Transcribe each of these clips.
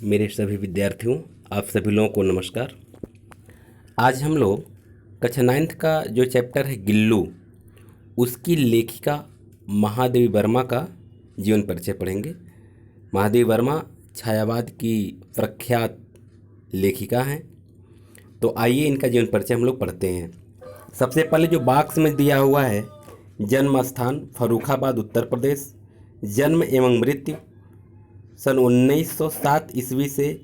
मेरे सभी विद्यार्थियों, आप सभी लोगों को नमस्कार। आज हम लोग कक्षा 9th का जो चैप्टर है गिल्लू, उसकी लेखिका महादेवी वर्मा का जीवन परिचय पढ़ेंगे। महादेवी वर्मा छायावाद की प्रख्यात लेखिका हैं। तो आइए इनका जीवन परिचय हम लोग पढ़ते हैं। सबसे पहले जो बॉक्स में दिया हुआ है, जन्म स्थान फर्रुखाबाद उत्तर प्रदेश, जन्म एवं मृत्यु सन 1907 ईस्वी से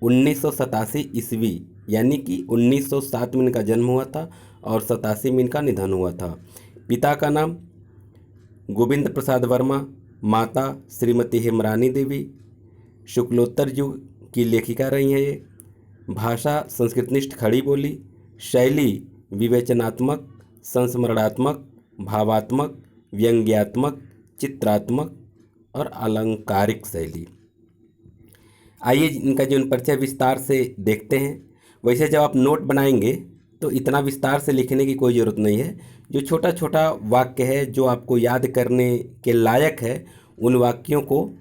1987 ईस्वी, यानी कि 1907 में इनका जन्म हुआ था और 87 में इनका निधन हुआ था। पिता का नाम गोविंद प्रसाद वर्मा, माता श्रीमती हेमरानी देवी। शुक्लोत्तर युग की लेखिका रही हैं ये। भाषा संस्कृतनिष्ठ खड़ी बोली, शैली विवेचनात्मक, संस्मरणात्मक, भावात्मक, व्यंग्यात्मक, चित्रात्मक और अलंकारिक शैली। आइए इनका जीवन परिचय विस्तार से देखते हैं। वैसे जब आप नोट बनाएंगे तो इतना विस्तार से लिखने की कोई ज़रूरत नहीं है। जो छोटा छोटा वाक्य है जो आपको याद करने के लायक है, उन वाक्यों को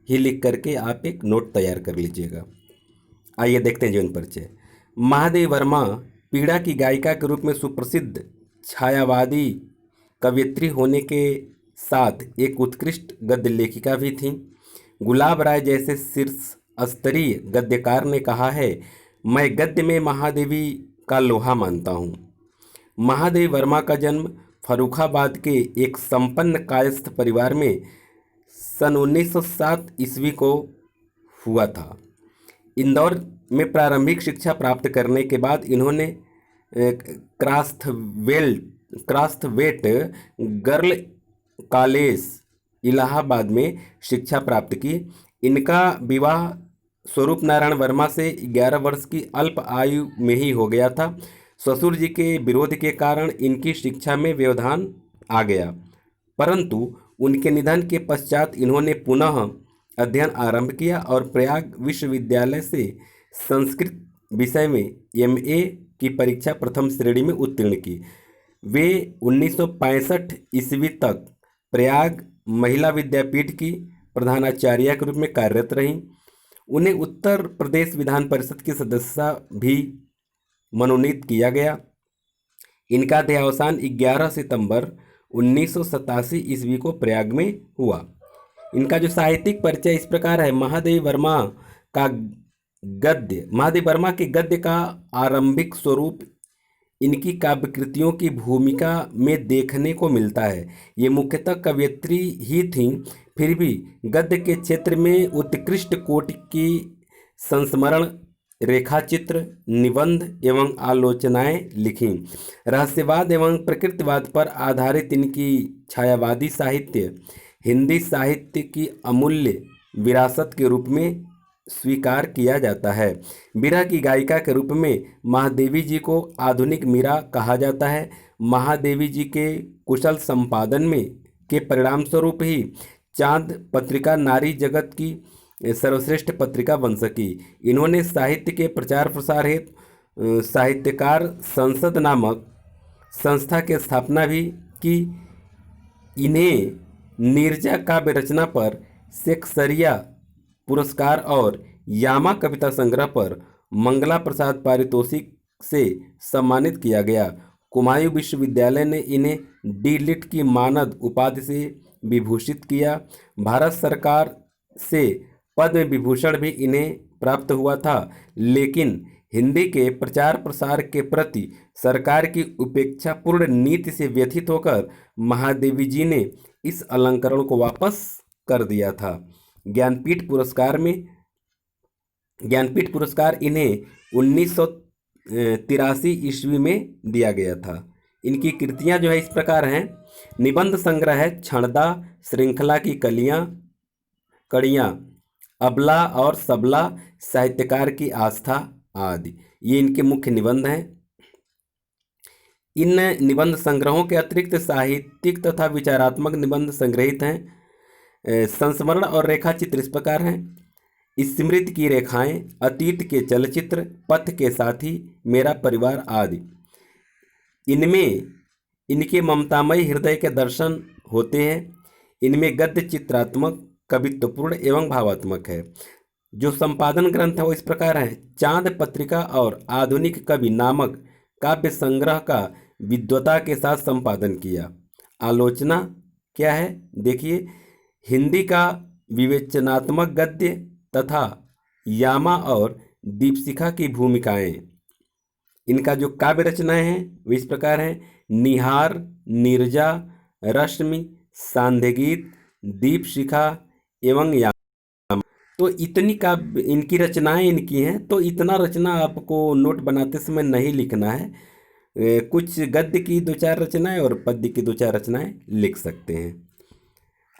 ही लिख करके आप एक नोट तैयार कर लीजिएगा। आइए देखते हैं जीवन परिचय। महादेवी वर्मा पीड़ा की गायिका के रूप में सुप्रसिद्ध छायावादी कवयित्री होने के साथ एक उत्कृष्ट गद्य लेखिका भी थीं। गुलाब राय जैसे शीर्ष स्तरीय गद्यकार ने कहा है, मैं गद्य में महादेवी का लोहा मानता हूँ। महादेवी वर्मा का जन्म फर्रुखाबाद के एक संपन्न कायस्थ परिवार में सन 1907 ईस्वी को हुआ था। इंदौर में प्रारंभिक शिक्षा प्राप्त करने के बाद इन्होंने क्रास्थवेट गर्ल कॉलेज इलाहाबाद में शिक्षा प्राप्त की। इनका विवाह स्वरूप नारायण वर्मा से 11 वर्ष की अल्प आयु में ही हो गया था। ससुर जी के विरोध के कारण इनकी शिक्षा में व्यवधान आ गया, परंतु उनके निधन के पश्चात इन्होंने पुनः अध्ययन आरंभ किया और प्रयाग विश्वविद्यालय से संस्कृत विषय में MA की परीक्षा प्रथम श्रेणी में उत्तीर्ण की। वे 1965 ईस्वी तक प्रयाग महिला विद्यापीठ की प्रधानाचार्य के रूप में कार्यरत रहीं। उन्हें उत्तर प्रदेश विधान परिषद की सदस्यता भी मनोनीत किया गया। इनका देहावसान 11 सितंबर 1987 ईस्वी को प्रयाग में हुआ। इनका जो साहित्यिक परिचय इस प्रकार है। महादेवी वर्मा के गद्य का आरंभिक स्वरूप इनकी काव्यकृतियों की भूमिका में देखने को मिलता है। ये मुख्यतः कवयित्री ही थीं, फिर भी गद्य के क्षेत्र में उत्कृष्ट कोटि की संस्मरण, रेखाचित्र, निबंध एवं आलोचनाएं लिखीं। रहस्यवाद एवं प्रकृतिवाद पर आधारित इनकी छायावादी साहित्य हिंदी साहित्य की अमूल्य विरासत के रूप में स्वीकार किया जाता है। विरह की गायिका के रूप में महादेवी जी को आधुनिक मीरा कहा जाता है। महादेवी जी के कुशल संपादन में के परिणाम स्वरूप ही चांद पत्रिका नारी जगत की सर्वश्रेष्ठ पत्रिका बन सकी। इन्होंने साहित्य के प्रचार प्रसार हेतु साहित्यकार संसद नामक संस्था की स्थापना भी की। इन्हें नीरजा काव्य रचना पर शेक्सपियर पुरस्कार और यामा कविता संग्रह पर मंगला प्रसाद पारितोषिक से सम्मानित किया गया। कुमायूं विश्वविद्यालय ने इन्हें डी.लिट की मानद उपाधि से विभूषित किया। भारत सरकार से पद्म विभूषण भी इन्हें प्राप्त हुआ था, लेकिन हिंदी के प्रचार प्रसार के प्रति सरकार की उपेक्षापूर्ण नीति से व्यथित होकर महादेवी जी ने इस अलंकरण को वापस कर दिया था। ज्ञानपीठ पुरस्कार इन्हें 1983 ईस्वी में दिया गया था। इनकी कृतियां जो है इस प्रकार हैं। निबंध संग्रह है क्षणदा, श्रृंखला की कड़ियाँ, अबला और सबला, साहित्यकार की आस्था आदि, ये इनके मुख्य निबंध हैं। इन निबंध संग्रहों के अतिरिक्त साहित्यिक तथा विचारात्मक निबंध संग्रहित हैं। संस्मरण और रेखा चित्र इस प्रकार हैं। स्मृति की रेखाएं, अतीत के चलचित्र, पथ के साथी, मेरा परिवार आदि। इनमें इनके ममतामयी हृदय के दर्शन होते हैं। इनमें गद्य चित्रात्मक, कवित्वपूर्ण एवं भावात्मक है। जो संपादन ग्रंथ है वो इस प्रकार है। चांद पत्रिका और आधुनिक कवि नामक काव्य संग्रह का विद्वता के साथ संपादन किया। आलोचना क्या है देखिए, हिंदी का विवेचनात्मक गद्य तथा यामा और दीपशिखा की भूमिकाएं। इनका जो काव्य रचनाएं हैं वो इस प्रकार हैं। निहार, नीरजा, रश्मि, सांध्यगीत, दीपशिखा एवं यामा। तो इतनी काव्य इनकी रचनाएं इनकी हैं। तो इतना रचना आपको नोट बनाते समय नहीं लिखना है। कुछ गद्य की दो चार रचनाएं और पद्य की दो चार रचनाएं लिख सकते हैं।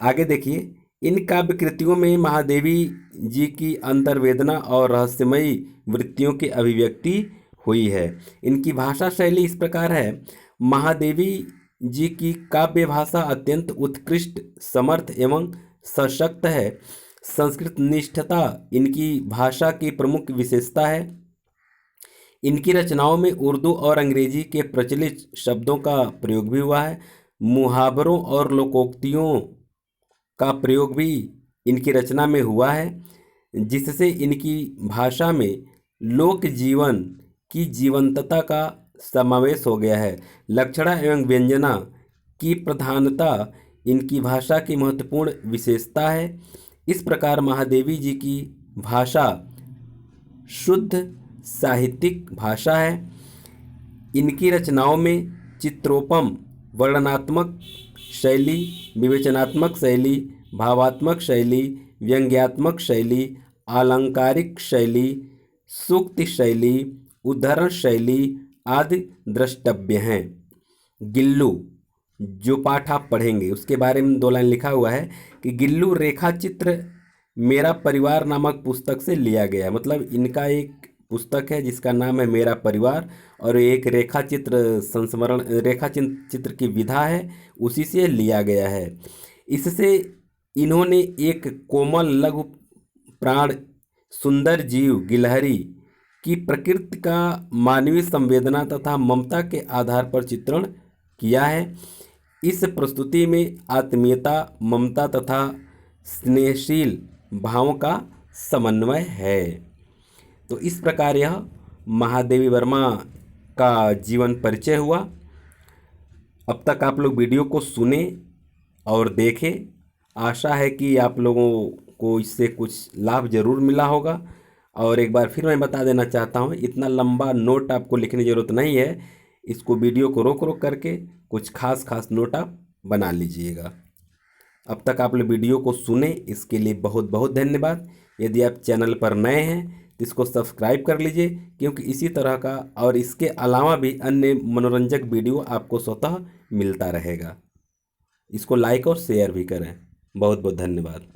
आगे देखिए, इन काव्य कृतियों में महादेवी जी की अंतर्वेदना और रहस्यमयी वृत्तियों की अभिव्यक्ति हुई है। इनकी भाषा शैली इस प्रकार है। महादेवी जी की काव्य भाषा अत्यंत उत्कृष्ट, समर्थ एवं सशक्त है। संस्कृत निष्ठता इनकी भाषा की प्रमुख विशेषता है। इनकी रचनाओं में उर्दू और अंग्रेजी के प्रचलित शब्दों का प्रयोग भी हुआ है। मुहावरों और लोकोक्तियों का प्रयोग भी इनकी रचना में हुआ है, जिससे इनकी भाषा में लोक जीवन की जीवंतता का समावेश हो गया है। लक्षणा एवं व्यंजना की प्रधानता इनकी भाषा की महत्वपूर्ण विशेषता है। इस प्रकार महादेवी जी की भाषा शुद्ध साहित्यिक भाषा है। इनकी रचनाओं में चित्रोपम, वर्णनात्मक शैली, विवेचनात्मक शैली, भावात्मक शैली, व्यंग्यात्मक शैली, आलंकारिक शैली, सूक्ति शैली, उद्धरण शैली आदि द्रष्टव्य हैं। गिल्लू, जो पाठ आप पढ़ेंगे उसके बारे में 2 लाइन लिखा हुआ है कि गिल्लू रेखा चित्र मेरा परिवार नामक पुस्तक से लिया गया है। मतलब इनका एक पुस्तक है जिसका नाम है मेरा परिवार, और एक रेखा चित्र संस्मरण, रेखा चित्र की विधा है, उसी से लिया गया है। इससे इन्होंने एक कोमल लघु प्राण सुंदर जीव गिलहरी की प्रकृति का मानवीय संवेदना तथा ममता के आधार पर चित्रण किया है। इस प्रस्तुति में आत्मीयता, ममता तथा स्नेहशील भावों का समन्वय है। तो इस प्रकार यह महादेवी वर्मा का जीवन परिचय हुआ। अब तक आप लोग वीडियो को सुने और देखें। आशा है कि आप लोगों को इससे कुछ लाभ ज़रूर मिला होगा। और एक बार फिर मैं बता देना चाहता हूँ, इतना लंबा नोट आपको लिखने की ज़रूरत नहीं है। इसको वीडियो को रोक रोक करके कुछ खास नोट आप बना लीजिएगा। अब तक आप लोग वीडियो को सुने, इसके लिए बहुत बहुत धन्यवाद। यदि आप चैनल पर नए हैं तो इसको सब्सक्राइब कर लीजिए, क्योंकि इसी तरह का और इसके अलावा भी अन्य मनोरंजक वीडियो आपको स्वतः मिलता रहेगा। इसको लाइक और शेयर भी करें। बहुत बहुत धन्यवाद।